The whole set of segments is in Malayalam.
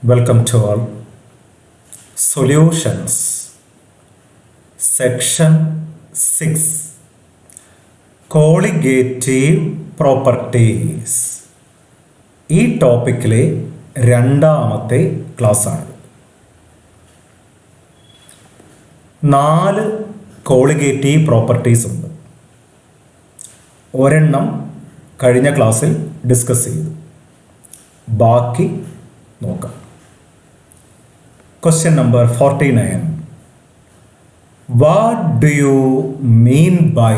Welcome to all. Solutions. Section 6. Colligative properties. ഈ ടോപ്പിക്കിലെ രണ്ടാമത്തെ ക്ലാസ്സാണ്. 4 കോളിഗേറ്റീവ് പ്രോപ്പർട്ടീസ് ഉണ്ട്. ഒരെണ്ണം കഴിഞ്ഞ ക്ലാസ്സിൽ ഡിസ്കസ് ചെയ്തു. ബാക്കി നോക്കാം. Question number 49. What do you mean by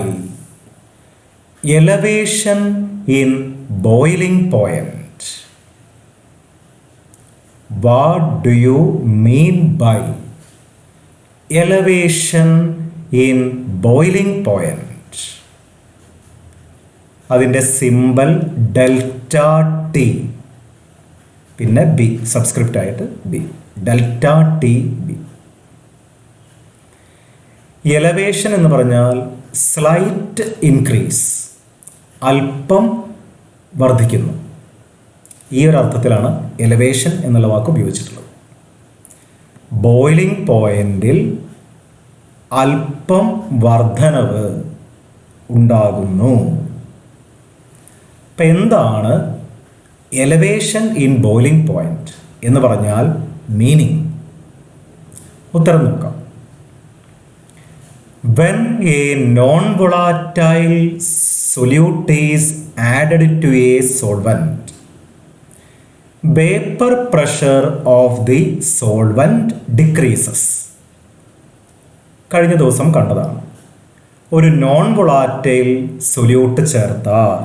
elevation in boiling point? What do you mean by elevation in boiling point? അതിൻ്റെ സിമ്പൽ ഡെൽറ്റ ടി, പിന്നെ ബി സബ്സ്ക്രിപ്റ്റ് ആയിട്ട് B, delta T B. Elevation എന്ന് പറഞ്ഞാൽ സ്ലൈറ്റ് ഇൻക്രീസ്, അല്പം വർദ്ധിക്കുന്നു. ഈ ഒരു അർത്ഥത്തിലാണ് എലവേഷൻ എന്നുള്ള വാക്ക് ഉപയോഗിച്ചിട്ടുള്ളത്. ബോയിലിംഗ് പോയിന്റിൽ അല്പം വർധനവ് ഉണ്ടാകുന്നു. അപ്പം എന്താണ് എലവേഷൻ ഇൻ ബോയിലിംഗ് പോയിന്റ് എന്ന് പറഞ്ഞാൽ മീനിങ്? ഉത്തരം നോക്കാം. When a non-volatile solute is added to a solvent, vapor pressure of the solvent decreases. കഴിഞ്ഞ ദിവസം കണ്ടതാണ്. ഒരു നോൺ വൊളാറ്റൈൽ സൊല്യൂട്ട് ചേർത്താൽ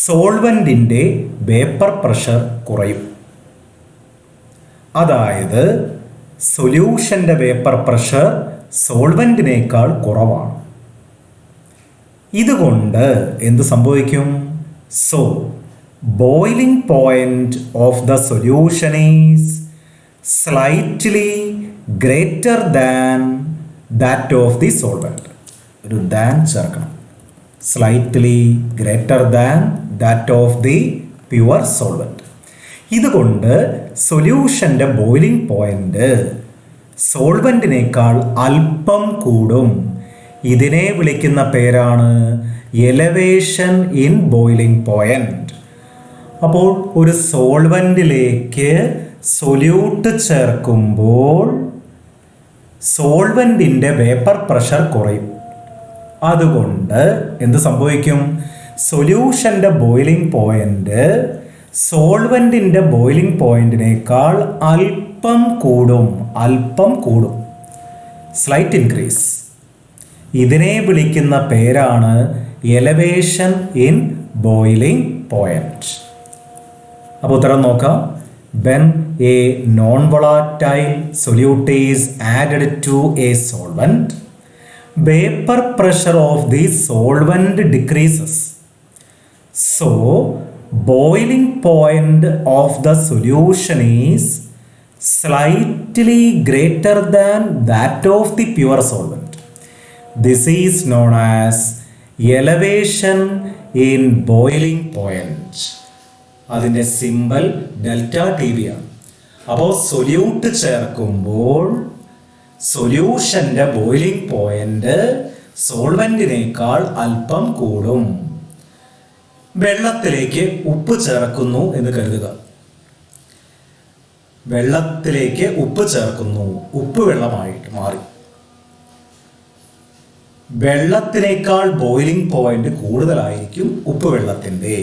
സോൾവെൻറ്റിൻ്റെ വേപ്പർ പ്രഷർ കുറയും. അതായത് സൊല്യൂഷൻ്റെ വേപ്പർ പ്രഷർ സോൾവെൻറ്റിനേക്കാൾ കുറവാണ്. ഇതുകൊണ്ട് എന്ത് സംഭവിക്കും? So boiling point of the solution is slightly greater than that of the solvent. ഒരു ദാൻ ചേർക്കണം. Slightly greater than that of the pure solvent. ഇതുകൊണ്ട് സൊല്യൂഷൻ്റെ ബോയിലിംഗ് പോയിന്റ് സോൾവെൻറ്റിനേക്കാൾ അല്പം കൂടും. ഇതിനെ വിളിക്കുന്ന പേരാണ് എലവേഷൻ ഇൻ ബോയിലിംഗ് പോയിന്റ്. അപ്പോൾ ഒരു സോൾവെൻറ്റിലേക്ക് സൊല്യൂട്ട് ചേർക്കുമ്പോൾ സോൾവെൻറ്റിൻ്റെ വേപ്പർ പ്രഷർ കുറയും. അതുകൊണ്ട് എന്ത് സംഭവിക്കും? സൊല്യൂഷൻ്റെ ബോയിലിംഗ് പോയിന്റ് സോൾവെൻറ്റിൻ്റെ ബോയിലിംഗ് പോയിന്റിനേക്കാൾ അല്പം കൂടും. Slight increase. ഇതിനെ വിളിക്കുന്ന പേരാണ് എലവേഷൻ ഇൻ ബോയിലിംഗ് പോയിന്റ്. അപ്പോൾ ഉത്തരം നോക്കാം. When a non-volatile solute is added to a solvent, vapor pressure of the solvent decreases. So, boiling point of the solution is slightly greater than that of the pure solvent. This is known as elevation in boiling point. അതിൻ്റെ സിമ്പൽ ഡെൽറ്റ ടി ബി ആണ്. അപ്പോൾ സൊല്യൂട്ട് ചേർക്കുമ്പോൾ സൊല്യൂഷൻ്റെ ബോയിലിംഗ് പോയിന്റ് സോൾവെൻറ്റിനേക്കാൾ അല്പം കൂടും. വെള്ളത്തിലേക്ക് ഉപ്പ് ചേർക്കുന്നു എന്ന് കരുതുക. വെള്ളത്തിലേക്ക് ഉപ്പ് ചേർക്കുന്നു, ഉപ്പ് വെള്ളമായിട്ട് മാറി. വെള്ളത്തിനേക്കാൾ ബോയിലിംഗ് പോയിന്റ് കൂടുതലായിരിക്കും ഉപ്പ് വെള്ളത്തിൻ്റെ.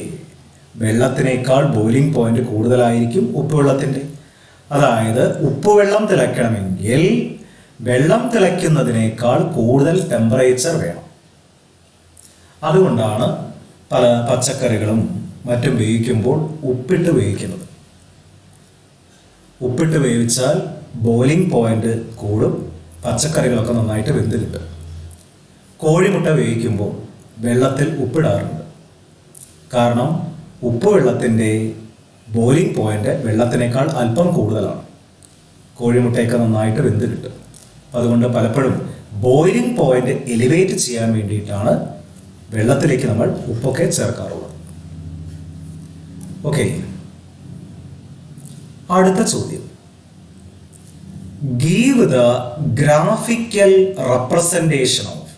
വെള്ളത്തിനേക്കാൾ ബോയിലിംഗ് പോയിന്റ് കൂടുതലായിരിക്കും ഉപ്പ് വെള്ളത്തിൻ്റെ. അതായത് ഉപ്പുവെള്ളം തിളയ്ക്കണമെങ്കിൽ വെള്ളം തിളയ്ക്കുന്നതിനേക്കാൾ കൂടുതൽ ടെമ്പറേച്ചർ വേണം. അതുകൊണ്ടാണ് പല പച്ചക്കറികളും മറ്റും വേവിക്കുമ്പോൾ ഉപ്പിട്ട് വേവിക്കുന്നത്. ഉപ്പിട്ട് വേവിച്ചാൽ ബോയിലിംഗ് പോയിന്റ് കൂടും, പച്ചക്കറികളൊക്കെ നന്നായിട്ട് വെന്ത് കിട്ടും. കോഴിമുട്ട വേവിക്കുമ്പോൾ വെള്ളത്തിൽ ഉപ്പിടാറുണ്ട്. കാരണം ഉപ്പ് വെള്ളത്തിൻ്റെ ബോയിലിംഗ് പോയിന്റ് വെള്ളത്തിനേക്കാൾ അല്പം കൂടുതലാണ്. കോഴിമുട്ടയൊക്കെ നന്നായിട്ട് വെന്ത് കിട്ടും. അതുകൊണ്ട് പലപ്പോഴും ബോയിലിംഗ് പോയിന്റ് എലിവേറ്റ് ചെയ്യാൻ വേണ്ടിയിട്ടാണ് വെള്ളത്തിലേക്ക് നമ്മൾ ഉപ്പൊക്കെ ചേർക്കാറുള്ളത്. ഓക്കെ, അടുത്ത ചോദ്യം, give the graphical representation of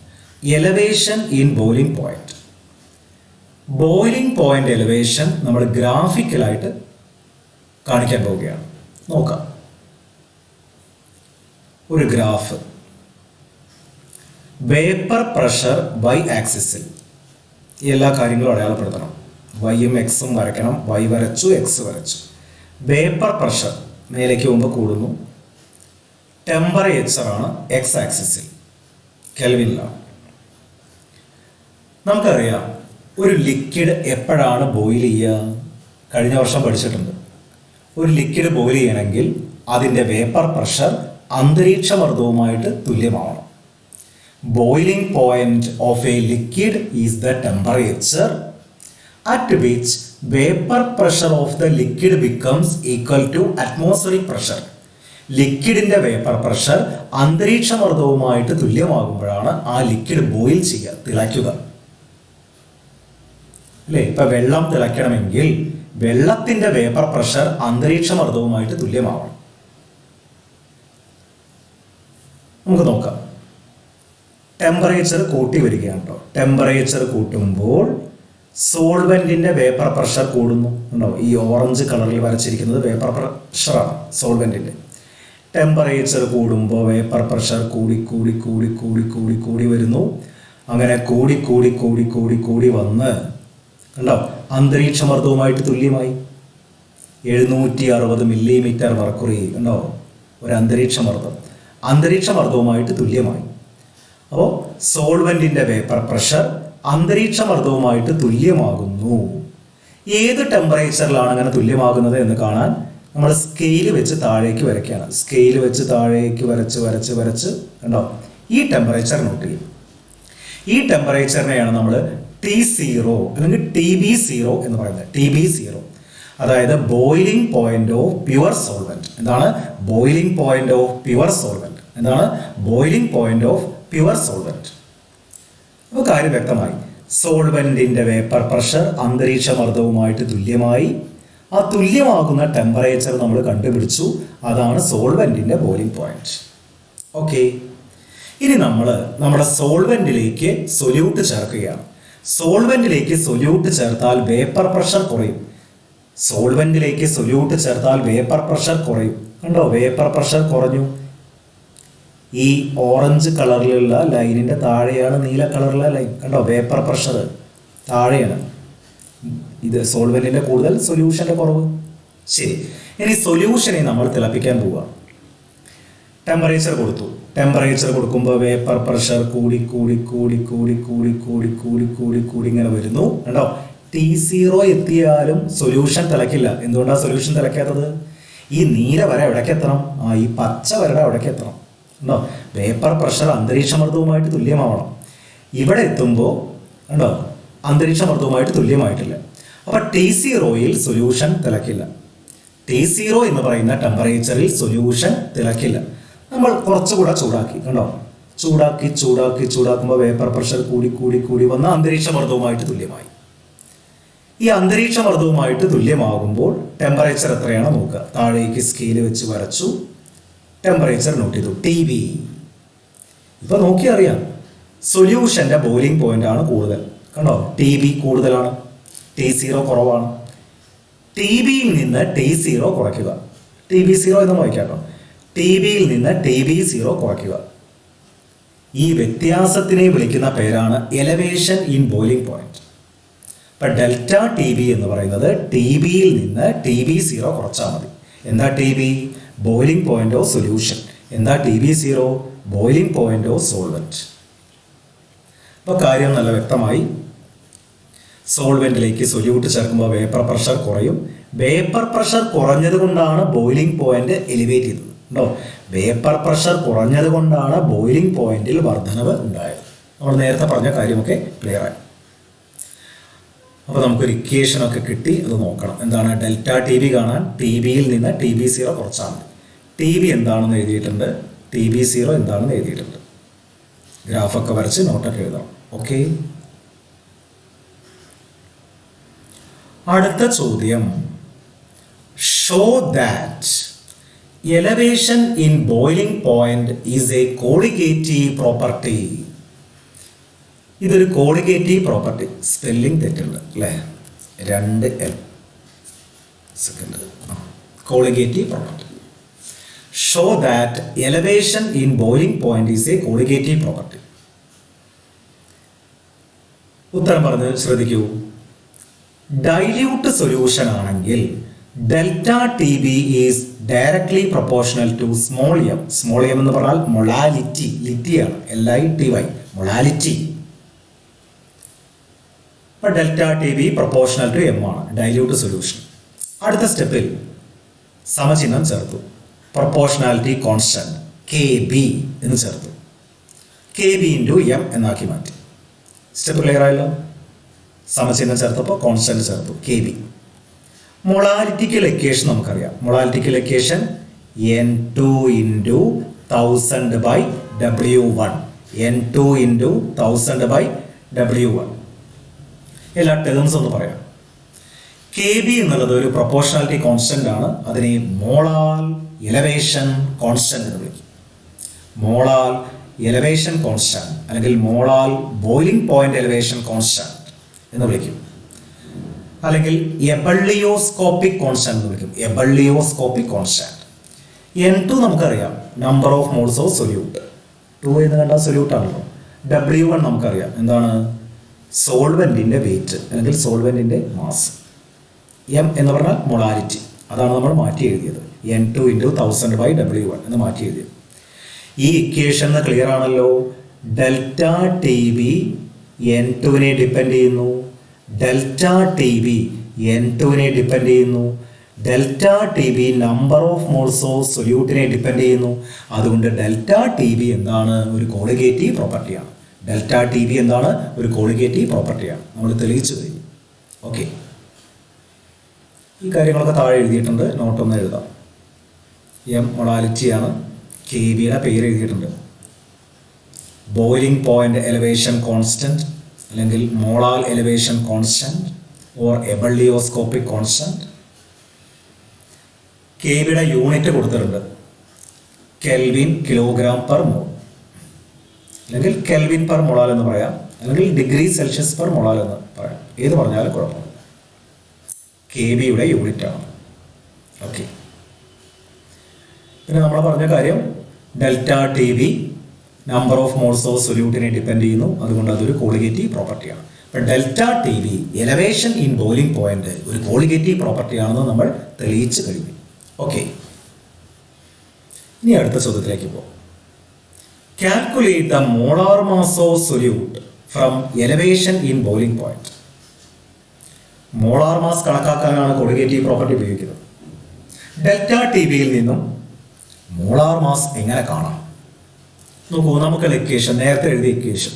elevation in boiling point. Boiling point elevation നമ്മൾ ഗ്രാഫിക്കലായിട്ട് കാണിക്കാൻ പോവുകയാണ്. നോക്കാം, ഒരു ഗ്രാഫ്. വേപ്പർ പ്രഷർ വൈ ആക്സിസിൽ എല്ലാ കാര്യങ്ങളും അടയാളപ്പെടുത്തണം. വൈയും എക്സും വരയ്ക്കണം. വൈ വരച്ചു, എക്സ് വരച്ചു. വേപ്പർ പ്രഷർ മേലേക്ക് പോകുമ്പോൾ കൂടുന്നു. ടെമ്പറേച്ചറാണ് എക്സ് ആക്സിസിൽ, കെൽവിനിലാണ്. നമുക്കറിയാം ഒരു ലിക്വിഡ് എപ്പോഴാണ് ബോയിൽ ചെയ്യുക. കഴിഞ്ഞ വർഷം പഠിച്ചിട്ടുണ്ട്. ഒരു ലിക്വിഡ് ബോയിൽ ചെയ്യണമെങ്കിൽ അതിൻ്റെ വേപ്പർ പ്രഷർ അന്തരീക്ഷമർദ്ദവുമായിട്ട് തുല്യമാവണം. Boiling point of a liquid is the temperature at which vapour pressure of the liquid becomes equal to atmospheric pressure. ലിക്വിഡിൻ്റെ വേപ്പർ പ്രഷർ അന്തരീക്ഷമർദ്ദവുമായിട്ട് തുല്യമാകുമ്പോഴാണ് ആ ലിക്വിഡ് ബോയിൽ ചെയ്യുക, തിളയ്ക്കുക. അല്ലേ? ഇപ്പം വെള്ളം തിളയ്ക്കണമെങ്കിൽ വെള്ളത്തിൻ്റെ വേപ്പർ പ്രഷർ അന്തരീക്ഷമർദ്ദവുമായിട്ട് തുല്യമാവണം. നമുക്ക് നോക്കാം. ടെമ്പറേച്ചർ കൂട്ടി വരികയാണ് കേട്ടോ. ടെമ്പറേച്ചർ കൂട്ടുമ്പോൾ സോൾവെന്റിന്റെ വേപ്പർ പ്രഷർ കൂടുന്നു. ഉണ്ടോ? ഈ ഓറഞ്ച് കളറിൽ വരച്ചിരിക്കുന്നത് വേപ്പർ പ്രഷറാണ് സോൾവെന്റിന്റെ. ടെമ്പറേച്ചർ കൂടുമ്പോൾ വേപ്പർ പ്രഷർ കൂടി കൂടി കൂടി കൂടി കൂടി കൂടി വരുന്നു. അങ്ങനെ കൂടി കൂടി കൂടി കൂടി കൂടി വന്ന് കണ്ടോ അന്തരീക്ഷമർദ്ദവുമായിട്ട് തുല്യമായി. 760 മില്ലിമീറ്റർ മെർക്കുറി ഉണ്ടോ ഒരു അന്തരീക്ഷമർദ്ദവുമായിട്ട് തുല്യമായി. അപ്പോൾ സോൾവെന്റിന്റെ വേപ്പർ പ്രഷർ അന്തരീക്ഷമർദ്ദവുമായിട്ട് തുല്യമാകുന്നു. ഏത് ടെമ്പറേച്ചറിലാണ് അങ്ങനെ തുല്യമാകുന്നത് എന്ന് കാണാൻ നമ്മൾ സ്കെയിൽ വെച്ച് താഴേക്ക് വരയ്ക്കുകയാണ്. സ്കെയിൽ വെച്ച് താഴേക്ക് വരച്ച് വരച്ച് വരച്ച് കണ്ടോ ഈ ടെമ്പറേച്ചർ നോട്ട് ചെയ്യും. ഈ ടെമ്പറേച്ചറിനെയാണ് നമ്മൾ T0 അല്ലെങ്കിൽ TB0 എന്ന് പറയുന്നത്. TB0 അതായത് boiling point of pure solvent. എന്താണ് boiling point of pure solvent? എന്താണ് boiling point of pure solvent? അപ്പോൾ കാര്യം വ്യക്തമായി. സോൾവെന്റിന്റെ വേപ്പർ പ്രഷർ അന്തരീക്ഷമർദ്ദവുമായിട്ട് തുല്യമായി. ആ തുല്യമാകുന്ന ടെമ്പറേച്ചർ നമ്മൾ കണ്ടുപിടിച്ചു. അതാണ് സോൾവെന്റിന്റെ ബോയിലിംഗ് പോയിന്റ്. ഓക്കെ, ഇനി നമ്മൾ നമ്മുടെ സോൾവെന്റിലേക്ക് സൊല്യൂട്ട് ചേർക്കുകയാണ്. സോൾവെന്റിലേക്ക് സൊല്യൂട്ട് ചേർത്താൽ വേപ്പർ പ്രഷർ കുറയും. സോൾവെന്റിലേക്ക് സൊല്യൂട്ട് ചേർത്താൽ വേപ്പർ പ്രഷർ കുറയും. കണ്ടോ വേപ്പർ പ്രഷർ കുറഞ്ഞു. ഈ ഓറഞ്ച് കളറിലുള്ള ലൈനിൻ്റെ താഴെയാണ് നീല കളറിലുള്ള ലൈൻ. കണ്ടോ വേപ്പർ പ്രഷർ താഴെയാണ്. ഇത് സോൾവെന്റിൻ്റെ കൂടുതൽ, സൊല്യൂഷൻ്റെ കുറവ്. ശരി, ഇനി സൊല്യൂഷനെ നമ്മൾ തിളപ്പിക്കാൻ പോവുക. ടെമ്പറേച്ചർ കൊടുത്തു. ടെമ്പറേച്ചർ കൊടുക്കുമ്പോൾ വേപ്പർ പ്രഷർ കൂടി കൂടി കൂടി കൂടി കൂടി കൂടി കൂടി കൂടി കൂടി ഇങ്ങനെ വരുന്നു. കണ്ടോ T0 എത്തിയാലും സൊല്യൂഷൻ തിളക്കില്ല. എന്തുകൊണ്ടാണ് സൊല്യൂഷൻ തിളക്കാത്തത്? ഈ നീല വര എവിടേക്ക് എത്തണം? ഈ പച്ച വരയുടെ അവിടേക്ക് എത്തണം. കണ്ടോ വേപ്പർ പ്രഷർ അന്തരീക്ഷമർദ്ദവുമായിട്ട് തുല്യമാവണം. ഇവിടെ എത്തുമ്പോൾ കണ്ടോ അന്തരീക്ഷമർദ്ദവുമായിട്ട് തുല്യമായിട്ടില്ല. അപ്പോൾ T0യിൽ സൊല്യൂഷൻ തിളക്കില്ല. T0 എന്ന് പറയുന്ന ടെമ്പറേച്ചറിൽ സൊല്യൂഷൻ തിളക്കില്ല. നമ്മൾ കുറച്ചുകൂടെ ചൂടാക്കി. കണ്ടോ ചൂടാക്കി ചൂടാക്കി ചൂടാക്കുമ്പോൾ വേപ്പർ പ്രഷർ കൂടി കൂടി കൂടി വന്ന് അന്തരീക്ഷമർദ്ദവുമായിട്ട് തുല്യമായി. ഈ അന്തരീക്ഷമർദ്ദവുമായിട്ട് തുല്യമാകുമ്പോൾ ടെമ്പറേച്ചർ എത്രയാണ് നോക്കുക. താഴേക്ക് സ്കെയിൽ വെച്ച് വരച്ചു. ടെമ്പറേച്ചർ നോട്ട് ചെയ്തു TB. ഇപ്പോൾ നോക്കി അറിയാം സൊല്യൂഷൻ്റെ ബോയിലിംഗ് പോയിന്റ് ആണ് കൂടുതൽ. കണ്ടോ TB കൂടുതലാണ്, T0 കുറവാണ്. TBയിൽ നിന്ന് T0 കുറയ്ക്കുക. TB0 എന്ന് വായിക്കാം കേട്ടോ. TBയിൽ നിന്ന് TB0 കുറയ്ക്കുക. ഈ വ്യത്യാസത്തിനെ വിളിക്കുന്ന പേരാണ് എലവേഷൻ ഇൻ ബോയിലിംഗ് പോയിന്റ്. ഇപ്പം ഡെൽറ്റ TB എന്ന് പറയുന്നത് TBയിൽ നിന്ന് TB0 കുറച്ചാൽ മതി. എന്താ TB? Boiling point of solution. എന്താ TB0? Boiling point of solvent. അപ്പോൾ കാര്യം നല്ല വ്യക്തമായി. സോൾവെന്റിലേക്ക് സൊല്യൂട്ട് ചേർക്കുമ്പോൾ വേപ്പർ പ്രഷർ കുറയും. വേപ്പർ പ്രഷർ കുറഞ്ഞത് കൊണ്ടാണ് ബോയിലിംഗ് പോയിന്റ് എലിവേറ്റ് ചെയ്തത്. ഉണ്ടോ വേപ്പർ പ്രഷർ കുറഞ്ഞത് കൊണ്ടാണ് ബോയിലിംഗ് പോയിന്റിൽ വർധനവ് ഉണ്ടായത്. നമ്മൾ നേരത്തെ പറഞ്ഞ കാര്യമൊക്കെ ക്ലിയർ ആയി. അപ്പോൾ നമുക്കൊരു ഇക്വേഷനൊക്കെ കിട്ടി. അത് നോക്കണം. എന്താണ് ഡെൽറ്റ TB കാണാൻ TBയിൽ നിന്ന് TB0 കുറച്ചാൽ മതി. TB എന്താണെന്ന് എഴുതിയിട്ടുണ്ട്, TB0 എന്താണെന്ന് എഴുതിയിട്ടുണ്ട്. ഗ്രാഫൊക്കെ വരച്ച് നോട്ടൊക്കെ എഴുതണം. ഓക്കെ, അടുത്ത ചോദ്യം. Show that elevation in boiling point is a colligative property. ഇതൊരു കോളിഗേറ്റീവ് പ്രോപ്പർട്ടി. സ്പെല്ലിംഗ് തെറ്റുണ്ട് അല്ലേ? 2 L second. Colligative property. Show that elevation in boiling point is a colligative property. ഉത്തരം പറഞ്ഞ് ശ്രദ്ധിക്കൂ. ഡൈല്യൂട്ട് സൊല്യൂഷൻ ആണെങ്കിൽ delta T B is directly proportional to small M. Small M എന്ന് പറഞ്ഞാൽ മൊളാലിറ്റി. ലിറ്റിയാണ്, LITY, മൊളാലിറ്റി. അപ്പോൾ delta T B proportional to M ആണ് ഡൈല്യൂട്ട് സൊല്യൂഷൻ. അടുത്ത സ്റ്റെപ്പിൽ സമചിഹ്നം ചേർത്തു. പ്രൊപ്പോർഷണാലിറ്റി കോൺസ്റ്റന്റ് KB എന്ന് ചേർത്തു. KB ഇൻറ്റു എം എന്നാക്കി മാറ്റി. സ്റ്റെപ്പ് ക്ലിയർ ആയല്ലോ? സമചിഹ്നം ചേർത്തപ്പോൾ കോൺസ്റ്റന്റ് ചേർത്തു KB. മൊളാലിറ്റിക്കൽ എക്വേഷൻ നമുക്കറിയാം. മൊളാലിറ്റിക്കൽ equation N2 into 1000/W1. N2 into 1000/W1. എല്ലാ ടേംസ് ഒന്ന് പറയാം. KB എന്നുള്ളത് ഒരു പ്രൊപ്പോർഷണാലിറ്റി കോൺസ്റ്റന്റ് ആണ്. അതിനെ മോളാൽ എലവേഷൻ കോൺസ്റ്റന്റ് എന്ന് വിളിക്കും. മോളാൽ എലവേഷൻ കോൺസ്റ്റന്റ് അല്ലെങ്കിൽ molal boiling point elevation constant എന്ന് വിളിക്കും. അല്ലെങ്കിൽ എബള്ളിയോസ്കോപ്പിക് കോൺസ്റ്റന്റ് എന്ന് വിളിക്കും. എബള്ളിയോസ്കോപ്പിക് കോൺസ്റ്റന്റ്. N2 നമുക്കറിയാം, number of moles of solute. 2 എന്ന് കണ്ടാൽ സൊല്യൂട്ട് ആണല്ലോ. W1 നമുക്കറിയാം, എന്താണ്? സോൾവെന്റിന്റെ വെയിറ്റ് അല്ലെങ്കിൽ സോൾവെന്റിന്റെ മാസ്. M എന്ന് പറഞ്ഞാൽ മൊളാലിറ്റി. അതാണ് നമ്മൾ മാറ്റി എഴുതിയത്. N2 ഇൻറ്റു 1000/W1 എന്ന് മാറ്റി എഴുതിയത്. ഈ ഇക്വേഷൻ ക്ലിയർ ആണല്ലോ? ഡെൽറ്റ ടി ബി N2നെ ഡിപ്പെൻഡ് ചെയ്യുന്നു. ഡെൽറ്റ ടി ബി N2നെ ഡിപ്പെൻഡ് ചെയ്യുന്നു. Delta T B number of moles of സൊല്യൂട്ടിനെ ഡിപ്പെൻഡ് ചെയ്യുന്നു. അതുകൊണ്ട് ഡെൽറ്റ ടി ബി എന്താണ്? ഒരു കോളിഗേറ്റീവ് പ്രോപ്പർട്ടിയാണ്. ഡെൽറ്റ ടി ബി എന്താണ്? ഒരു കോളിഗേറ്റീവ് പ്രോപ്പർട്ടിയാണ്. നമ്മൾ തെളിയിച്ചു കഴിഞ്ഞു. ഓക്കെ, ഈ കാര്യങ്ങളൊക്കെ താഴെ എഴുതിയിട്ടുണ്ട്. നോട്ടൊന്ന് എഴുതാം. എം മൊളാലിറ്റിയാണ്. KBയുടെ പേര് എഴുതിയിട്ടുണ്ട്. ബോയിലിംഗ് പോയിന്റ് എലവേഷൻ കോൺസ്റ്റന്റ് അല്ലെങ്കിൽ molal elevation constant or ebullioscopic constant. KBയുടെ യൂണിറ്റ് കൊടുത്തിട്ടുണ്ട്. കെൽവിൻ കിലോഗ്രാം പെർ മോൾ അല്ലെങ്കിൽ കെൽവിൻ പെർ മൊളാൽ എന്ന് പറയാം, അല്ലെങ്കിൽ ഡിഗ്രി സെൽഷ്യസ് പെർ മൊളാൽ എന്ന് പറയാം. ഏത് പറഞ്ഞാലും കുഴപ്പമില്ല. KBയുടെ യൂണിറ്റ് ആണ്. ഓക്കെ, പിന്നെ നമ്മൾ പറഞ്ഞ കാര്യം delta T B number of moles of സൊല്യൂട്ടിനെ ഡിപ്പെൻഡ് ചെയ്യുന്നു. അതുകൊണ്ട് അതൊരു കോളിഗേറ്റീവ് പ്രോപ്പർട്ടിയാണ്. അപ്പോൾ delta T B elevation in boiling point ഒരു കോളിഗേറ്റീവ് പ്രോപ്പർട്ടിയാണെന്ന് നമ്മൾ തെളിയിച്ചു കഴിഞ്ഞു. ഓക്കെ, ഇനി അടുത്ത ചോദ്യത്തിലേക്ക് പോകും. Calculate the molar mass of solute from elevation in boiling point. Molar mass കണക്കാക്കാനാണ് കോളിഗേറ്റീവ് പ്രോപ്പർട്ടി ഉപയോഗിക്കുന്നത്. ഡെൽറ്റ ടി ബിയിൽ നിന്നും മോളാർ മാസ് എങ്ങനെ കാണാം നോക്കൂ. നമുക്ക് ഇക്വേഷൻ നേരത്തെ എഴുതിയ equation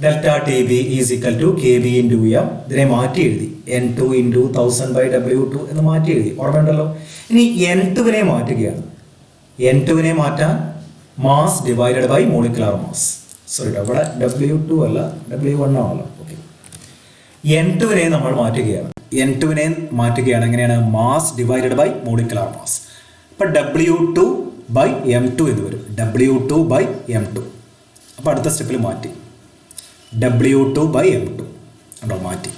delta T B is equal to KB into M. ഇതിനെ മാറ്റി എഴുതി. N2 ഇൻറ്റു 1000/W2 എന്ന് മാറ്റി എഴുതി. ഓർമ്മയുണ്ടല്ലോ? ഇനി N2നെ മാറ്റുകയാണ്. N2നെ മാറ്റാൻ mass divided by molecular mass. Sorry, അവിടെ W2 അല്ല W1 ആണല്ലോ. ഓക്കെ, N2നെ നമ്മൾ മാറ്റുകയാണ്. N2നെ മാറ്റുകയാണ് എങ്ങനെയാണ്? Mass divided by molecular mass. അപ്പം W2/M2 എന്ന് വരും. W2/M2. അപ്പോൾ അടുത്ത സ്റ്റെപ്പിൽ മാറ്റി W2/M2 ഉണ്ടോ? മാറ്റി.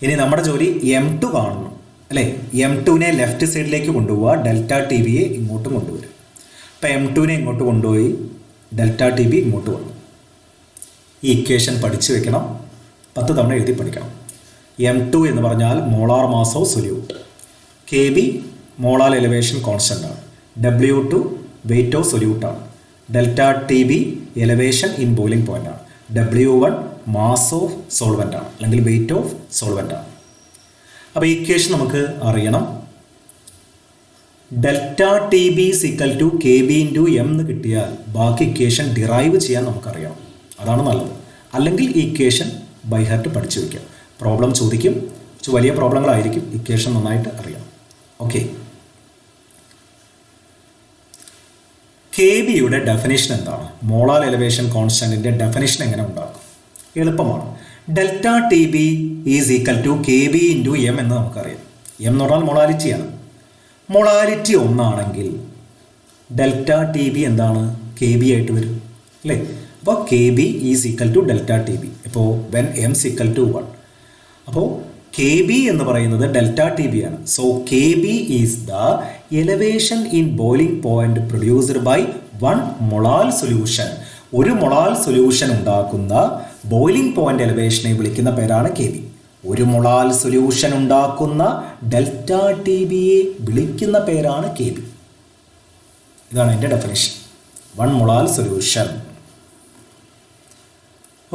ഇനി നമ്മുടെ ജോലി M2 കാണണം അല്ലേ? M2നെ ലെഫ്റ്റ് സൈഡിലേക്ക് കൊണ്ടുപോവുക. ഡെൽറ്റ ടി ബിയെ ഇങ്ങോട്ടും കൊണ്ടുവരും. അപ്പം M2നെ ഇങ്ങോട്ട് കൊണ്ടുപോയി ഡെൽറ്റ ടി ബി ഇങ്ങോട്ട് വന്നു. ഈ ഇക്വേഷൻ പഠിച്ചു വെക്കണം. 10 തവണ എഴുതി പഠിക്കണം. M2 എന്ന് പറഞ്ഞാൽ molar mass of solute. KB molar elevation constant ആണ്. W2 വെയിറ്റ് ഓഫ് സൊല്യൂട്ട് ആണ്. Delta T B elevation in boiling point ആണ്. W1 മാസ് ഓഫ് സോൾവെന്റ് ആണ് അല്ലെങ്കിൽ വെയിറ്റ് ഓഫ് സോൾവെന്റ് ആണ്. അപ്പോൾ ഈ ഇക്വേഷൻ നമുക്ക് അറിയണം. Delta T B equal to KB into M എന്ന് കിട്ടിയാൽ ബാക്കി ഇക്വേഷൻ ഡിറൈവ് ചെയ്യാൻ നമുക്കറിയണം. അതാണ് നല്ലത്. അല്ലെങ്കിൽ ഈ ഇക്വേഷൻ ബൈ ഹാർട്ട് പഠിച്ചു വയ്ക്കാം. പ്രോബ്ലം ചോദിക്കും, വലിയ പ്രോബ്ലങ്ങളായിരിക്കും. ഇക്വേഷൻ നന്നായിട്ട് അറിയാം. ഓക്കെ, KBയുടെ ഡെഫിനിഷൻ എന്താണ്? മോളാർ എലിവേഷൻ കോൺസ്റ്റന്റിന്റെ ഡെഫിനിഷൻ എങ്ങനെ ഉണ്ടാക്കും? എളുപ്പമാണ്. Delta T B is equal to KB into M എന്ന് നമുക്കറിയാം. എം എന്ന് പറഞ്ഞാൽ മൊളാലിറ്റിയാണ്. മൊളാലിറ്റി ഒന്നാണെങ്കിൽ ഡെൽറ്റ ടി ബി എന്താണ്? കെ ബി ആയിട്ട് വരും അല്ലേ? അപ്പോൾ K B is equal to delta T B. ഇപ്പോൾ വെൻ എം ഈക്വൽ ടു 1, അപ്പോൾ കെ ബി എന്ന് പറയുന്നത് ഡെൽറ്റ ടി ബി ആണ്. So K B is the elevation in boiling point produced by 1 molal solution. ഒരു മൊളാൽ സൊല്യൂഷൻ ഉണ്ടാക്കുന്ന ബോയിലിംഗ് പോയിന്റ് എലവേഷനെ വിളിക്കുന്ന പേരാണ് കെ ബി. ഒരു മൊളാൽ സൊല്യൂഷൻ ഉണ്ടാക്കുന്ന ഡെൽറ്റ ടി ബിയെ വിളിക്കുന്ന പേരാണ് കെ ബി. ഇതാണ് എൻ്റെ ഡെഫിനിഷൻ. 1 molal solution.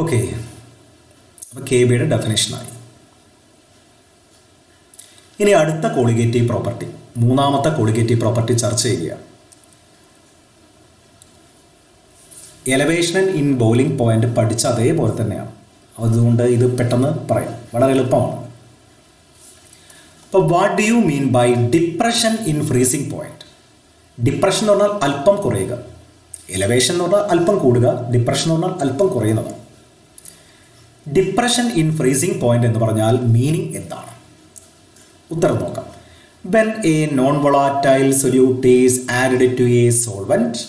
ഓക്കെ, അപ്പോൾ കെ ബിയുടെ ഡെഫിനിഷനായി. ഇനി അടുത്ത കോളിഗേറ്റീവ് പ്രോപ്പർട്ടി, മൂന്നാമത്തെ കോളിഗേറ്റീവ് പ്രോപ്പർട്ടി ചർച്ച ചെയ്യുക. എലവേഷൻ ഇൻ ബോയിലിംഗ് പോയിന്റ് പഠിച്ച അതേപോലെ തന്നെയാണ്. അതുകൊണ്ട് ഇത് പെട്ടെന്ന് പറയാം, വളരെ എളുപ്പമാണ്. അപ്പോൾ what do you mean by depression in freezing point? Depression എന്ന് പറഞ്ഞാൽ അല്പം കുറയുക, എലവേഷൻ എന്ന് പറഞ്ഞാൽ അല്പം കൂടുക, ഡിപ്രഷൻ എന്ന് പറഞ്ഞാൽ അല്പം കുറയുന്നതാണ്. ഡിപ്രഷൻ ഇൻ ഫ്രീസിംഗ് പോയിന്റ് എന്ന് പറഞ്ഞാൽ മീനിങ് എന്താണ്? ഉത്തരം നോക്കാം. When a non volatile solute is added to a solvent,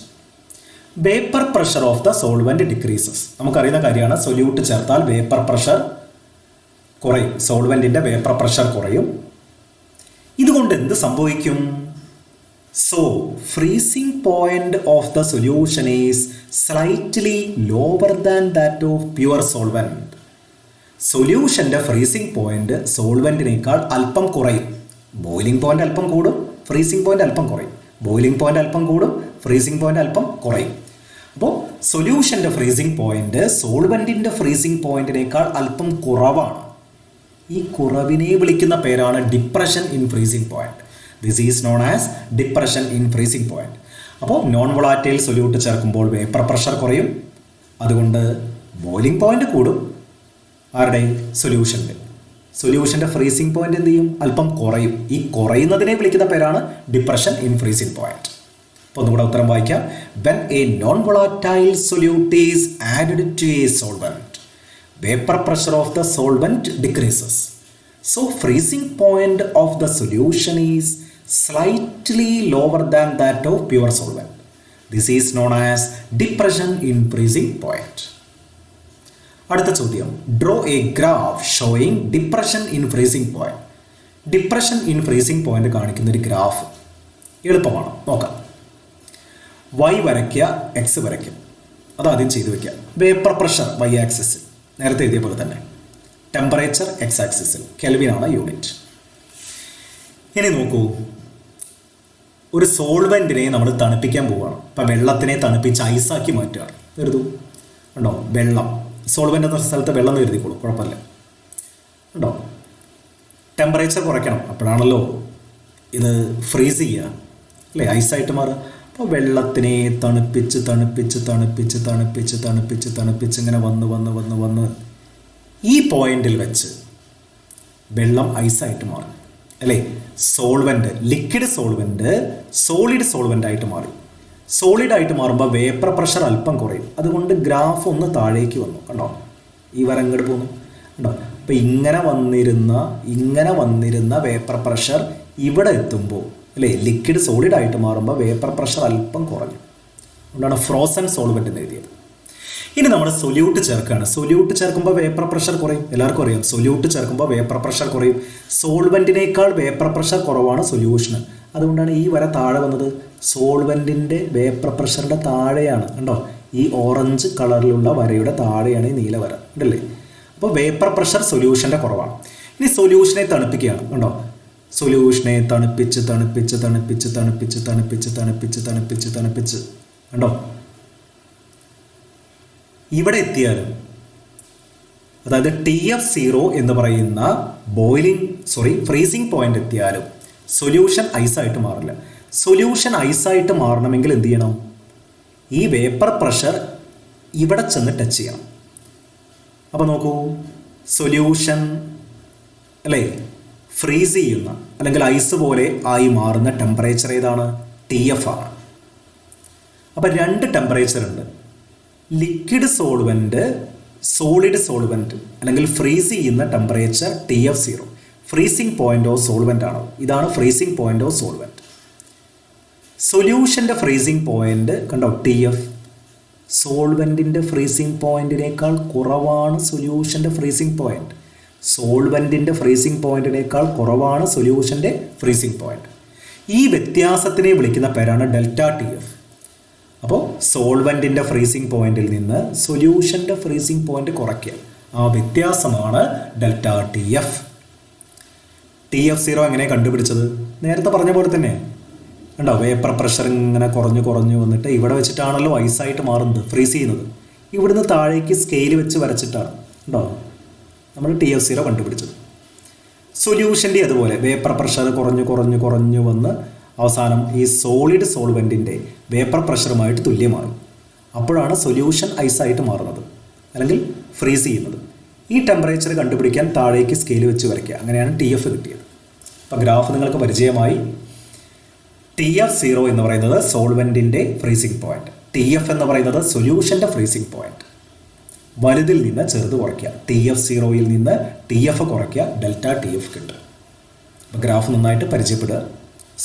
vapour pressure of the solvent decreases. നമുക്കറിയുന്ന കാര്യമാണ്, സൊല്യൂട്ട് ചേർത്താൽ വേപ്പർ പ്രഷർ കുറയും, സോൾവെന്റിന്റെ വേപ്പർ പ്രഷർ കുറയും. ഇതുകൊണ്ട് എന്ത് സംഭവിക്കും? So freezing point of the solution is slightly lower than that of pure solvent. സൊല്യൂഷന്റെ ഫ്രീസിംഗ് പോയിന്റ് സോൾവെന്റിനേക്കാൾ അല്പം കുറയും. ബോയിലിംഗ് പോയിന്റ് അല്പം കൂടും, ഫ്രീസിംഗ് പോയിന്റ് അല്പം കുറയും. ബോയിലിംഗ് പോയിന്റ് അല്പം കൂടും, ഫ്രീസിംഗ് പോയിന്റ് അല്പം കുറയും. അപ്പോൾ സൊല്യൂഷന്റെ ഫ്രീസിംഗ് പോയിന്റ് സോൾവെന്റിന്റെ ഫ്രീസിംഗ് പോയിന്റിനേക്കാൾ അല്പം കുറവാണ്. ഈ കുറവിനെ വിളിക്കുന്ന പേരാണ് depression in freezing point. This is known as depression in freezing point. അപ്പോൾ നോൺ വോളാറ്റൈൽ സൊല്യൂട്ട് ചേർക്കുമ്പോൾ വേപ്പർ പ്രഷർ കുറയും, അതുകൊണ്ട് ബോയിലിംഗ് പോയിന്റ് കൂടും. ആരുടെ? സൊല്യൂഷന്റെ ഫ്രീസിംഗ് പോയിന്റ് എന്ത് ചെയ്യും? അല്പം കുറയും. ഈ കുറയുന്നതിനെ വിളിക്കുന്ന പേരാണ് ഡിപ്രഷൻ ഇൻ ഫ്രീസിംഗ് പോയിന്റ്. അപ്പോൾ ഒന്നുകൂടെ ഉത്തരം വായിക്കാം. When a non volatile solute is added to a solvent, vapour pressure of the solvent decreases. So freezing point of the solution is slightly lower than that of pure solvent. This is known as depression in freezing point. അടുത്ത ചോദ്യം, draw A graph showing depression in freezing point. Depression in freezing point കാണിക്കുന്ന ഒരു ഗ്രാഫ് എളുപ്പമാണ്, നോക്കാം. y വരയ്ക്കുക, x വരയ്ക്കുക. അതാദ്യം ചെയ്തു വയ്ക്കുക. വേപ്പർ പ്രഷർ y ആക്സിസിൽ, നേരത്തെ എഴുതിയ പോലെ തന്നെ. ടെമ്പറേച്ചർ x ആക്സിസിൽ, കെൽവിനാണ് യൂണിറ്റ്. ഇനി നോക്കൂ, ഒരു സോൾവെന്റിനെ നമ്മൾ തണുപ്പിക്കാൻ പോവുകയാണ്. ഇപ്പം വെള്ളത്തിനെ തണുപ്പിച്ച് ഐസാക്കി മാറ്റുകയാണ്. കരുതൂ, ഉണ്ടോ? വെള്ളം, സോൾവെന്റ് എന്ന സ്ഥലത്ത് വെള്ളം കരുതിക്കോളൂ, കുഴപ്പമില്ല. ഉണ്ടോ? ടെമ്പറേച്ചർ കുറയ്ക്കണം, അപ്പോഴാണല്ലോ ഇത് ഫ്രീസ് ചെയ്യുക, അല്ലേ? ഐസായിട്ട് മാറുക. അപ്പോൾ വെള്ളത്തിനെ തണുപ്പിച്ച് തണുപ്പിച്ച് തണുപ്പിച്ച് തണുപ്പിച്ച് തണുപ്പിച്ച് തണുപ്പിച്ച് ഇങ്ങനെ വന്ന് വന്ന് വന്ന് വന്ന് ഈ പോയിന്റിൽ വെച്ച് വെള്ളം ഐസായിട്ട് മാറും, അല്ലേ? Solvent, liquid solvent solid solvent ആയിട്ട് മാറി. സോളിഡ് ആയിട്ട് മാറുമ്പോൾ വേപ്പർ പ്രഷർ അല്പം കുറയും. അതുകൊണ്ട് ഗ്രാഫ് ഒന്ന് താഴേക്ക് വന്നു, കണ്ടോ? ഈ വര ഇങ്ങോട്ട് പോന്നു, കണ്ടോ? അപ്പോൾ ഇങ്ങനെ വന്നിരുന്ന വേപ്പർ പ്രഷർ ഇവിടെ എത്തുമ്പോൾ, അല്ലേ, ലിക്വിഡ് സോളിഡ് ആയിട്ട് മാറുമ്പോൾ വേപ്പർ പ്രഷർ അല്പം കുറഞ്ഞു. അതുകൊണ്ടാണ് ഫ്രോസൺ സോൾവെന്റ് എന്ന് എഴുതിയത്. ഇനി നമ്മൾ സൊല്യൂട്ട് ചേർക്കുകയാണ്. സൊല്യൂട്ട് ചേർക്കുമ്പോൾ വേപ്പർ പ്രഷർ കുറയും, എല്ലാവർക്കും അറിയാം. സൊല്യൂട്ട് ചേർക്കുമ്പോൾ വേപ്പർ പ്രഷർ കുറയും. സോൾവെന്റിനേക്കാൾ വേപ്പർ പ്രഷർ കുറവാണ് സൊല്യൂഷന്. അതുകൊണ്ടാണ് ഈ വര താഴെ വന്നത്. സോൾവെന്റിൻ്റെ വേപ്പർ പ്രഷറിൻ്റെ താഴെയാണ്, കണ്ടോ? ഈ ഓറഞ്ച് കളറിലുള്ള വരയുടെ താഴെയാണ് ഈ നീല വര, ഉണ്ടല്ലേ? അപ്പോൾ വേപ്പർ പ്രഷർ സൊല്യൂഷൻ്റെ കുറവാണ്. ഇനി സൊല്യൂഷനെ തണുപ്പിക്കുകയാണ്, കണ്ടോ? സൊല്യൂഷനെ തണുപ്പിച്ച് തണുപ്പിച്ച് തണുപ്പിച്ച് തണുപ്പിച്ച് തണുപ്പിച്ച് തണുപ്പിച്ച് തണുപ്പിച്ച് തണുപ്പിച്ച്, കണ്ടോ? ഇവിടെ എത്തിയാലും, അതായത് TF0 എന്ന് പറയുന്ന ഫ്രീസിംഗ് പോയിന്റ് എത്തിയാലും സൊല്യൂഷൻ ഐസായിട്ട് മാറില്ല. സൊല്യൂഷൻ ഐസായിട്ട് മാറണമെങ്കിൽ എന്ത് ചെയ്യണം? ഈ വേപ്പർ പ്രഷർ ഇവിടെ ചെന്ന് ടച്ച് ചെയ്യണം. അപ്പോൾ നോക്കൂ, സൊല്യൂഷൻ, അല്ലേ, ഫ്രീസ് ചെയ്യുന്ന അല്ലെങ്കിൽ ഐസ് പോലെ ആയി മാറുന്ന ടെമ്പറേച്ചർ ഏതാണ്? TF ആണ്. അപ്പോൾ രണ്ട് ടെമ്പറേച്ചർ ഉണ്ട്. ലിക്വിഡ് സോൾവെന്റ്, സോളിഡ് സോൾവെന്റ് അല്ലെങ്കിൽ ഫ്രീസ് ചെയ്യുന്ന temperature TF0, freezing point of solvent ആണ്. ഇതാണ് ഫ്രീസിംഗ് പോയിന്റ് ഓഫ് സോൾവെൻ്റ്. സൊല്യൂഷൻ്റെ ഫ്രീസിംഗ് പോയിന്റ് കണ്ടോ, ടി എഫ്. സോൾവെൻറ്റിൻ്റെ ഫ്രീസിംഗ് പോയിന്റിനേക്കാൾ കുറവാണ് സൊല്യൂഷൻ്റെ ഫ്രീസിംഗ് പോയിന്റ്. സോൾവെൻറ്റിൻ്റെ ഫ്രീസിംഗ് പോയിന്റിനേക്കാൾ കുറവാണ് സൊല്യൂഷൻ്റെ ഫ്രീസിംഗ് പോയിന്റ്. ഈ വ്യത്യാസത്തിനെ വിളിക്കുന്ന പേരാണ് ഡെൽറ്റ ടി എഫ്. അപ്പോൾ സോൾവെൻറ്റിൻ്റെ ഫ്രീസിംഗ് പോയിന്റിൽ നിന്ന് സൊല്യൂഷൻ്റെ ഫ്രീസിംഗ് പോയിന്റ് കുറയ്ക്കുക, ആ വ്യത്യാസമാണ് delta T F. T F zero എങ്ങനെ കണ്ടുപിടിച്ചത്? നേരത്തെ പറഞ്ഞ പോലെ തന്നെ കണ്ടോ, വേപ്പർ പ്രഷർ ഇങ്ങനെ കുറഞ്ഞു കുറഞ്ഞു വന്നിട്ട് ഇവിടെ വെച്ചിട്ടാണല്ലോ ഐസായിട്ട് മാറുന്നത്, ഫ്രീസ് ചെയ്യുന്നത്. ഇവിടുന്ന് താഴേക്ക് സ്കെയിൽ വെച്ച് വരച്ചിട്ടാണ് കണ്ടോ നമ്മൾ ടി എഫ് സീറോ കണ്ടുപിടിച്ചത്. സൊല്യൂഷൻ്റെ അതുപോലെ വേപ്പർ പ്രഷർ കുറഞ്ഞു കുറഞ്ഞു കുറഞ്ഞു വന്ന് അവസാനം ഈ സോളിഡ് സോൾവെൻറ്റിൻ്റെ വേപ്പർ പ്രഷറുമായിട്ട് തുല്യമായി. അപ്പോഴാണ് സൊല്യൂഷൻ ഐസായിട്ട് മാറുന്നത് അല്ലെങ്കിൽ ഫ്രീസ് ചെയ്യുന്നത്. ഈ ടെമ്പറേച്ചർ കണ്ടുപിടിക്കാൻ താഴേക്ക് സ്കെയിൽ വെച്ച് വരയ്ക്കുക, അങ്ങനെയാണ് ടി എഫ് കിട്ടിയത്. അപ്പോൾ ഗ്രാഫ് നിങ്ങൾക്ക് പരിചയമായി. ടി എഫ് സീറോ എന്ന് പറയുന്നത് സോൾവെൻറ്റിൻ്റെ ഫ്രീസിംഗ് പോയിന്റ്, ടി എഫ് എന്ന് പറയുന്നത് സൊല്യൂഷൻ്റെ ഫ്രീസിംഗ് പോയിന്റ്. വലുതിൽ നിന്ന് ചെറുത് കുറയ്ക്കുക, ടി എഫ് സീറോയിൽ നിന്ന് ടി എഫ് കുറയ്ക്കുക, ഡെൽറ്റ ടി എഫ് കിട്ടും. അപ്പോൾ ഗ്രാഫ് നന്നായിട്ട് പരിചയപ്പെടുക,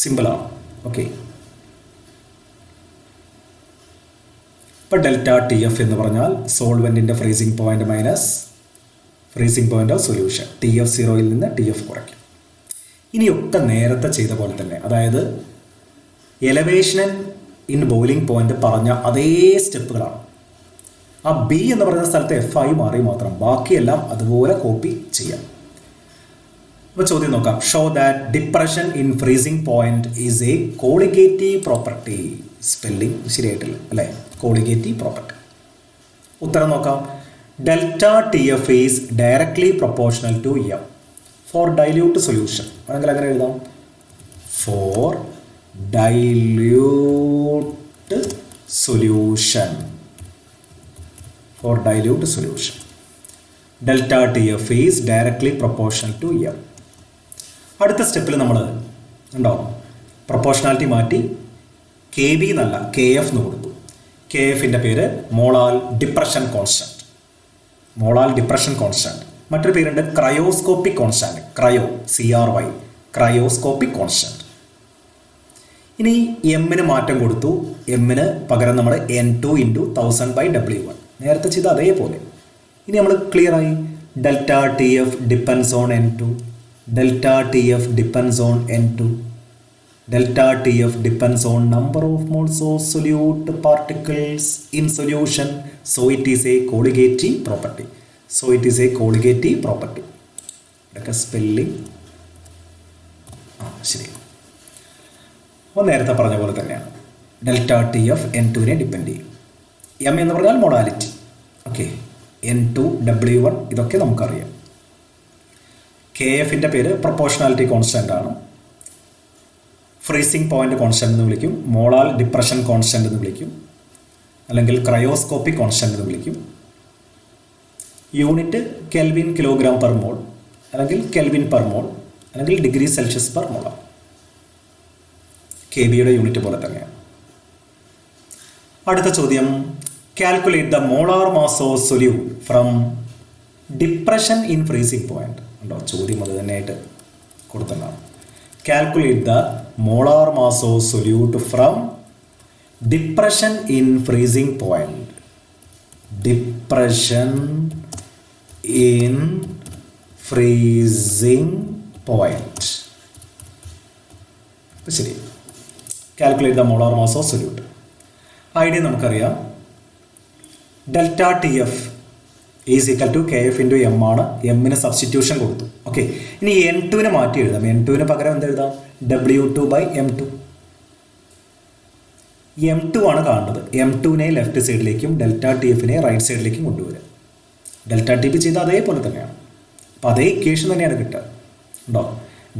സിമ്പിളാണ്. ഓക്കെ, ഇപ്പോൾ ഡെൽറ്റ ടി എഫ് എന്ന് പറഞ്ഞാൽ സോൾവെൻറ്റിൻ്റെ freezing point minus freezing point of solution. T F സീറോയിൽ നിന്ന് ടി എഫ് കുറയ്ക്കും. ഇനിയൊക്കെ നേരത്തെ ചെയ്ത പോലെ തന്നെ, അതായത് എലവേഷൻ ഇൻ ബോയിലിംഗ് പോയിന്റ് പറഞ്ഞ അതേ സ്റ്റെപ്പുകളാണ്. ആ ബി എന്ന് പറയുന്ന സ്ഥലത്ത് എഫ് ആയി മാറി മാത്രം, ബാക്കിയെല്ലാം അതുപോലെ കോപ്പി ചെയ്യാം. അപ്പോൾ ചോദ്യം നോക്കാം. Show that depression in freezing point is a colligative property. Spelling ശരിയായിട്ടില്ല അല്ലേ, കോളിഗേറ്റീവ് പ്രോപ്പർട്ടി. ഉത്തരം നോക്കാം. Delta T F is directly proportional to M for dilute solution. ആണെങ്കിൽ അങ്ങനെ എഴുതാം, for dilute solution, for dilute solution delta TF is directly proportional to M. അടുത്ത സ്റ്റെപ്പിൽ നമ്മൾ ഉണ്ടോ പ്രൊപ്പോർഷണാലിറ്റി മാറ്റി കെ ബി എന്നല്ല കെ എഫ് എന്ന് കൊടുത്തു. കെ എഫിൻ്റെ പേര് molal depression constant. Molal depression constant. മറ്റൊരു പേരുണ്ട് cryoscopic constant, cryo CRY, cryoscopic constant. ഇനി എമ്മിന് മാറ്റം കൊടുത്തു. എമ്മിന് പകരം നമ്മൾ N2 × 1000/W1 നേരത്തെ ചെയ്ത അതേപോലെ. ഇനി നമ്മൾ ക്ലിയർ ആയി. Delta T F depends on N2, delta T F depends on N2, delta T F depends on number of moles of solute particles in solution. So it is a colligative property. So it is a colligative property. ഇതൊക്കെ സ്പെല്ലിംഗ് ശരി. അപ്പോൾ നേരത്തെ പറഞ്ഞ പോലെ തന്നെയാണ്. ഡെൽറ്റ ടി എഫ് N2നെ ഡിപ്പെൻഡ് ചെയ്യും. എം എന്ന് പറഞ്ഞാൽ മൊഡാലിറ്റി. ഓക്കെ, N2 W1 ഇതൊക്കെ നമുക്കറിയാം. കെ എഫിൻ്റെ പേര് പ്രൊപ്പോർഷണാലിറ്റി കോൺസ്റ്റൻ്റ് ആണ്. ഫ്രീസിംഗ് പോയിന്റ് കോൺസ്റ്റൻ്റ് എന്ന് വിളിക്കും, മോളാൽ ഡിപ്രഷൻ കോൺസ്റ്റൻ്റ് എന്ന് വിളിക്കും, അല്ലെങ്കിൽ ക്രയോസ്കോപ്പിക് കോൺസ്റ്റൻ്റ് എന്ന് വിളിക്കും. Unit kelvin kilogram per mole, അല്ലെങ്കിൽ കെൽവിൻ പെർ മോൾ, അല്ലെങ്കിൽ degree Celsius per mole. K ബിയുടെ യൂണിറ്റ് പോലെ തന്നെയാണ്. അടുത്ത ചോദ്യം. Calculate the molar mass of solute from depression in freezing point. ഉണ്ടോ, ചോദ്യം അത് തന്നെയായിട്ട് കൊടുത്തതാണ്. Calculate the molar mass of solute from depression in freezing point. Depression in freezing point. ശരി, calculate the molar mass of solute. Idea നമുക്കറിയാം. Delta T F is equal to K F into M ആണ്. എമ്മിന് സബ്സ്റ്റിറ്റ്യൂഷൻ കൊടുത്തു. ഓക്കെ, ഇനി N2നെ മാറ്റി എഴുതാം. N2ന് പകരം എന്ത് എഴുതാം? W2/M2. M2 ആണ് കാണുന്നത്. M2നെ ലെഫ്റ്റ് സൈഡിലേക്കും ഡെൽറ്റ ടി എഫിനെ റൈറ്റ് സൈഡിലേക്കും കൊണ്ടുവരിക. ഡെൽറ്റ ടി ബി ചെയ്ത അതേപോലെ തന്നെയാണ്. അപ്പോൾ അതേ ഇക്വേഷൻ തന്നെയാണ് കിട്ടുക. ഉണ്ടോ,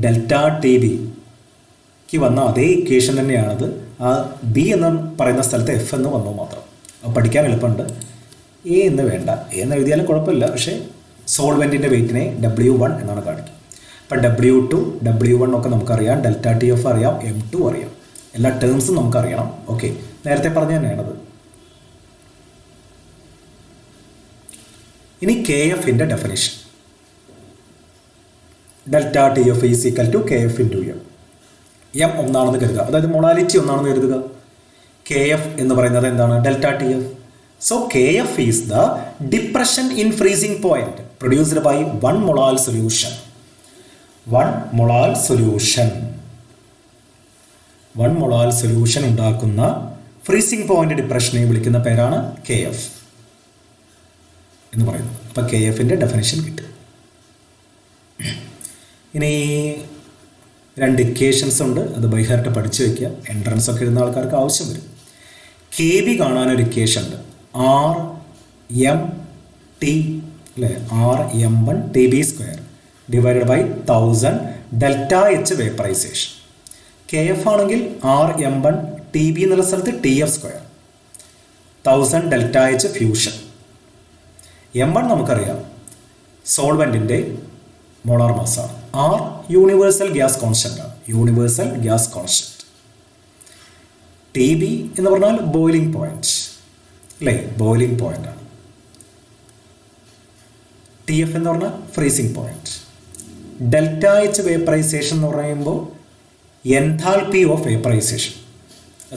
ഡെൽറ്റ ടി ബിക്ക് വന്ന അതേ ഇക്വേഷൻ തന്നെയാണത്. ആ ബി എന്ന് പറയുന്ന സ്ഥലത്ത് എഫ് എന്ന് വന്നു മാത്രം. അപ്പോൾ പഠിക്കാൻ എളുപ്പമുണ്ട്. എ എന്ന് വേണ്ട, എ എന്ന് എഴുതിയാലും കുഴപ്പമില്ല. പക്ഷേ സോൾവെൻറ്റിൻ്റെ വെയിറ്റിനെ W1 എന്നാണ് കാണിക്കുക. അപ്പോൾ W2 W1 ഒക്കെ നമുക്കറിയാം. ഡെൽറ്റ ടി എഫ് അറിയാം, M2 അറിയാം. എല്ലാ ടേംസും നമുക്കറിയണം. ഓക്കെ, നേരത്തെ പറഞ്ഞ തന്നെയാണത്. ഇനി കെ എഫിൻ്റെ ഡെഫിനിഷൻ. Delta T F is equal to K F into M. M ഒന്നാണെന്ന് കരുതുക, അതായത് മൊളാലിറ്റി ഒന്നാണെന്ന് കരുതുക. കെ എഫ് എന്ന് പറയുന്നത് എന്താണ്? Delta T F. So K F is the depression in freezing point produced by 1 molal solution. 1 molal solution 1 molal solution ഉണ്ടാക്കുന്ന ഫ്രീസിംഗ് പോയിന്റ് ഡിപ്രഷനെ വിളിക്കുന്ന പേരാണ് കെ എഫ് എന്ന് പറയുന്നത്. അപ്പം കെ എഫിൻ്റെ ഡെഫിനിഷൻ കിട്ടും. ഇനി 2 ഇക്വേഷൻസ് ഉണ്ട്, അത് ബൈഹാർട്ട് പഠിച്ചു വയ്ക്കുക. എൻട്രൻസ് ഒക്കെ ഇടുന്ന ആൾക്കാർക്ക് ആവശ്യം വരും. കെ ബി കാണാനൊരു ഇക്വേഷൻ ഉണ്ട്, ആർ എം ടി അല്ലേ, R M 1 T B square divided by 1000 delta H vaporisation. K F ആണെങ്കിൽ ആർ എം 1 ടി ബി എന്നുള്ള സ്ഥലത്ത് T F square, 1000 delta H fusion. M 1 നമുക്കറിയാം സോൾവെൻറ്റിൻ്റെ മോളാർ മാസാണ്. ആർ യൂണിവേഴ്സൽ ഗ്യാസ് കോൺസ്റ്റൻ്റ് ആണ്, universal gas constant. T B എന്ന് പറഞ്ഞാൽ ബോയിലിംഗ് പോയിന്റ് അല്ലേ, ബോയിലിംഗ് പോയിന്റ് ആണ്. ടി എഫ് എന്ന് പറഞ്ഞാൽ freezing point. Delta H vaporisation എന്ന് പറയുമ്പോൾ എൻതാൽപ്പി ഓഫ് വേപ്പറൈസേഷൻ,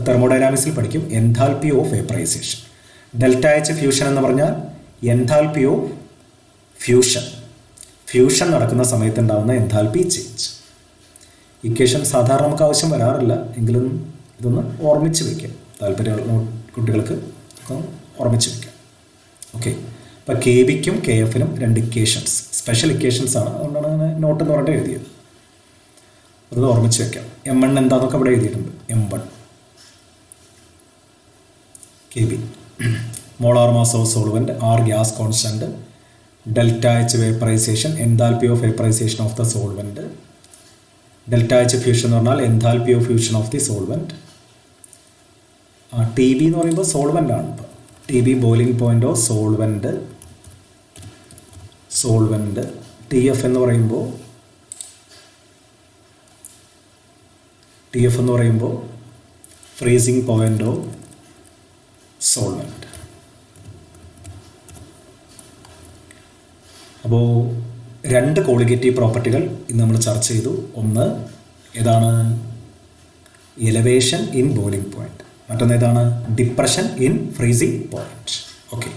തെർമോഡൈനാമിക്സിൽ പഠിക്കും enthalpy of vaporisation. Delta H fusion എന്ന് പറഞ്ഞാൽ എൻതാൽപ്പി ഓഫ് ഫ്യൂഷൻ, ഫ്യൂഷൻ നടക്കുന്ന സമയത്ത് ഉണ്ടാകുന്ന എൻതാൽപ്പി ചേഞ്ച്. ഇക്വേഷൻ സാധാരണ നമുക്ക് ആവശ്യം വരാറില്ല, എങ്കിലും ഇതൊന്ന് ഓർമ്മിച്ച് വയ്ക്കാം, താല്പര്യമുള്ള കുട്ടികൾക്ക് ഓർമ്മിച്ച് വയ്ക്കാം. ഓക്കെ, അപ്പോൾ കെ ബിക്കും കെ എഫിനും 2 ഇക്വേഷൻസ്, സ്പെഷ്യൽ ഇക്വേഷൻസ് ആണ്, അതുകൊണ്ടാണ് അങ്ങനെ നോട്ട് എന്ന് പറഞ്ഞിട്ട് എഴുതിയത്. അത് ഓർമ്മിച്ച് വയ്ക്കാം. എം 1 എന്താണെന്നൊക്കെ ഇവിടെ എഴുതിയിട്ടുണ്ട്. M 1 K B molar mass of solvent, R gas constant, delta H vaporisation, enthalpy of vaporisation of the solvent. Delta H fusion എന്ന് പറഞ്ഞാൽ enthalpy of fusion of the solvent. T B എന്ന് പറയുമ്പോൾ സോൾവെൻ്റ് ആണ്. ഇപ്പോൾ T B boiling point of solvent. T F എന്ന് പറയുമ്പോൾ ഫ്രീസിംഗ് പോയിൻ്റ് ഓഫ് സോൾവെൻറ്റ്. അപ്പോൾ 2 ക്വാളിറ്റേറ്റീവ് പ്രോപ്പർട്ടികൾ ഇന്ന് നമ്മൾ ചർച്ച ചെയ്തു. ഒന്ന് ഏതാണ്? Elevation in boiling point. മറ്റൊന്ന് ഏതാണ്? Depression in freezing point. Okay.